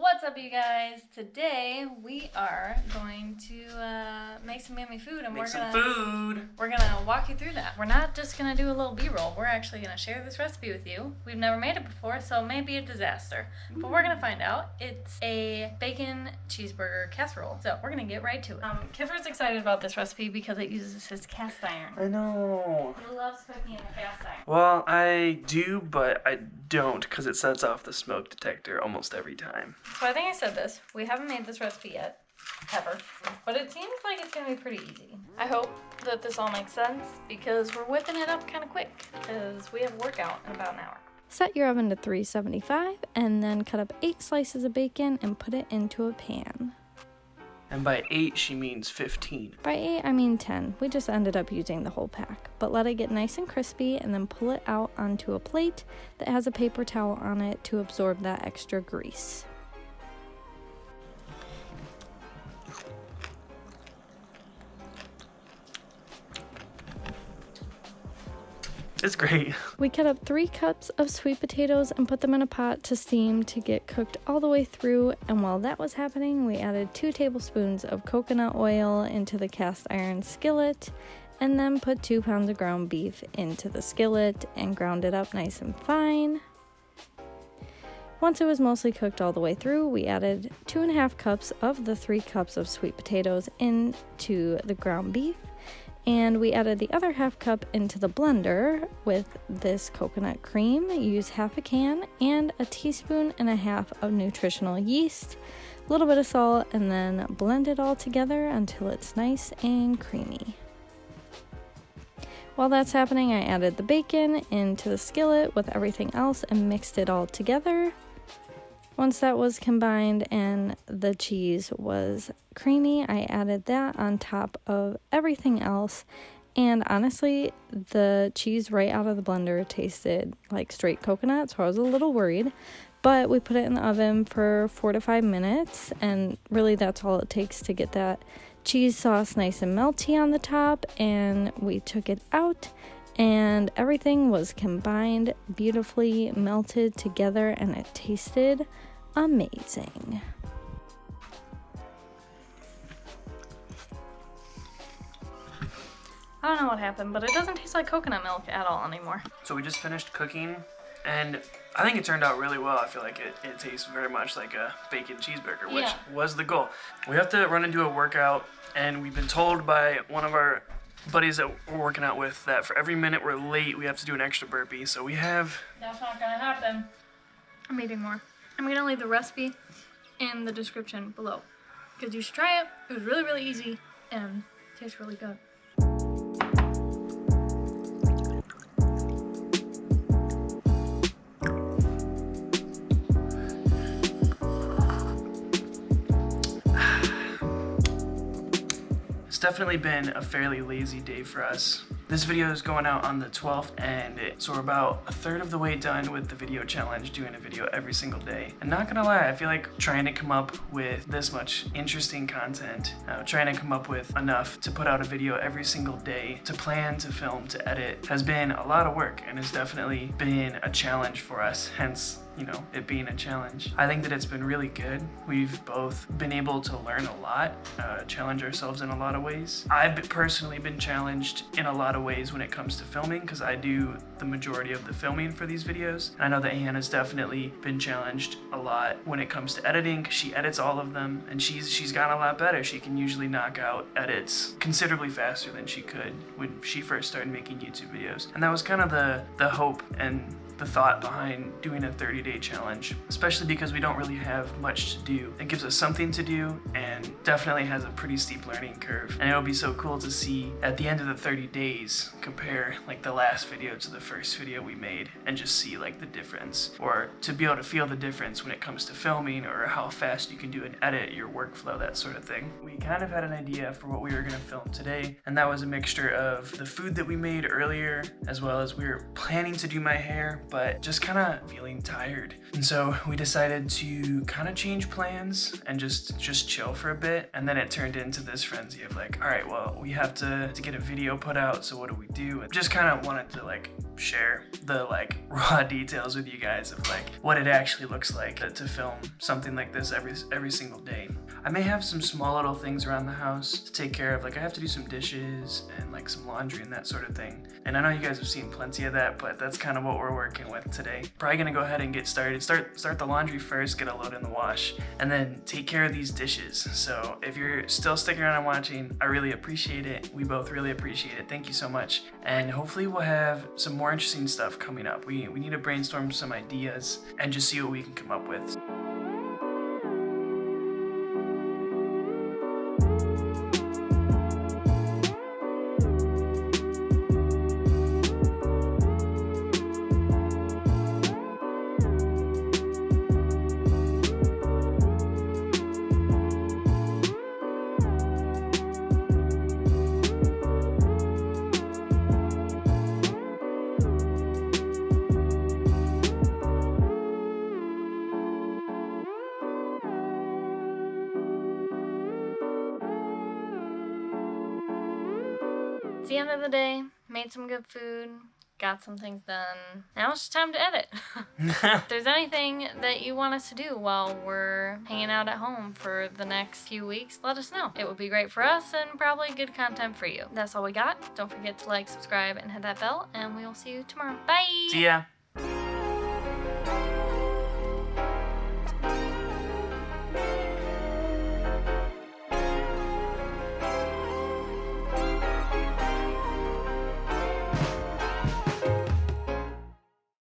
What's up, you guys? Today we are going to make some yummy food, and we're gonna walk you through that. We're not just gonna do a little B-roll. We're actually gonna share this recipe with you. We've never made it before, so it may be a disaster, but we're gonna find out. It's a bacon cheeseburger casserole, so we're gonna get right to it. Kiffer's excited about this recipe because it uses his cast iron. I know. He loves cooking in a cast iron. Well, I do, but I don't, because it sets off the smoke detector almost every time. So I think I said this. We haven't made this recipe yet, ever, but it seems like it's gonna be pretty easy. I hope that this all makes sense because we're whipping it up kind of quick because we have a workout in about an hour. Set your oven to 375 and then cut up 8 slices of bacon and put it into a pan. And by 8, she means 15. By 8, I mean 10. We just ended up using the whole pack. But let it get nice and crispy and then pull it out onto a plate that has a paper towel on it to absorb that extra grease. It's great. We cut up 3 cups of sweet potatoes and put them in a pot to steam to get cooked all the way through, and while that was happening, we added 2 tablespoons of coconut oil into the cast iron skillet, and then put 2 pounds of ground beef into the skillet and ground it up nice and fine. Once it was mostly cooked all the way through, we added 2.5 cups of the 3 cups of sweet potatoes into the ground beef. And we added the other half cup into the blender with this coconut cream. Use half a can and a teaspoon and a half of nutritional yeast, a little bit of salt, and then blend it all together until it's nice and creamy. While that's happening, I added the bacon into the skillet with everything else and mixed it all together. Once that was combined and the cheese was creamy, I added that on top of everything else. And honestly, the cheese right out of the blender tasted like straight coconut, so I was a little worried. But we put it in the oven for 4 to 5 minutes, and really that's all it takes to get that cheese sauce nice and melty on the top. And we took it out, and everything was combined beautifully, melted together, and it tasted amazing. I don't know what happened, but it doesn't taste like coconut milk at all anymore. So we just finished cooking, and I think it turned out really well. I feel like it tastes very much like a bacon cheeseburger, which was the goal. We have to run and do a workout, and we've been told by one of our buddies that we're working out with that for every minute we're late, we have to do an extra burpee. So we have... That's not gonna happen. I'm eating more. I'm gonna leave the recipe in the description below because you should try it. It was really, really easy and tastes really good. It's definitely been a fairly lazy day for us. This video is going out on the 12th, and so we're about a third of the way done with the video challenge, doing a video every single day. And not gonna lie, I feel like trying to come up with this much interesting content, trying to come up with enough to put out a video every single day, to plan, to film, to edit, has been a lot of work, and has definitely been a challenge for us, hence, you know, it being a challenge. I think that it's been really good. We've both been able to learn a lot, challenge ourselves in a lot of ways. I've personally been challenged in a lot of ways when it comes to filming, because I do the majority of the filming for these videos. And I know that Hannah's definitely been challenged a lot when it comes to editing, because she edits all of them, and she's gotten a lot better. She can usually knock out edits considerably faster than she could when she first started making YouTube videos. And that was kind of the hope and the thought behind doing a 30-day challenge, especially because we don't really have much to do. It gives us something to do and definitely has a pretty steep learning curve. And it'll be so cool to see at the end of the 30 days, compare like the last video to the first video we made and just see like the difference, or to be able to feel the difference when it comes to filming or how fast you can do an edit, your workflow, that sort of thing. We kind of had an idea for what we were gonna film today, and that was a mixture of the food that we made earlier, as well as we were planning to do my hair, but just kind of feeling tired. And so we decided to kind of change plans and just chill for a bit. And then it turned into this frenzy of like, all right, well, we have to get a video put out. So what do we do? And just kind of wanted to like share the like raw details with you guys of like what it actually looks like to film something like this every single day. I may have some small little things around the house to take care of, like I have to do some dishes and like some laundry and that sort of thing. And I know you guys have seen plenty of that, but that's kind of what we're working with today. Probably gonna go ahead and get started. Start the laundry first, get a load in the wash, and then take care of these dishes. So if you're still sticking around and watching, I really appreciate it. We both really appreciate it. Thank you so much. And hopefully we'll have some more interesting stuff coming up. We need to brainstorm some ideas and just see what we can come up with. It's the end of the day, made some good food, got some things done. Now it's just time to edit. If there's anything that you want us to do while we're hanging out at home for the next few weeks, let us know. It would be great for us and probably good content for you. That's all we got. Don't forget to like, subscribe, and hit that bell, and we will see you tomorrow. Bye! See ya!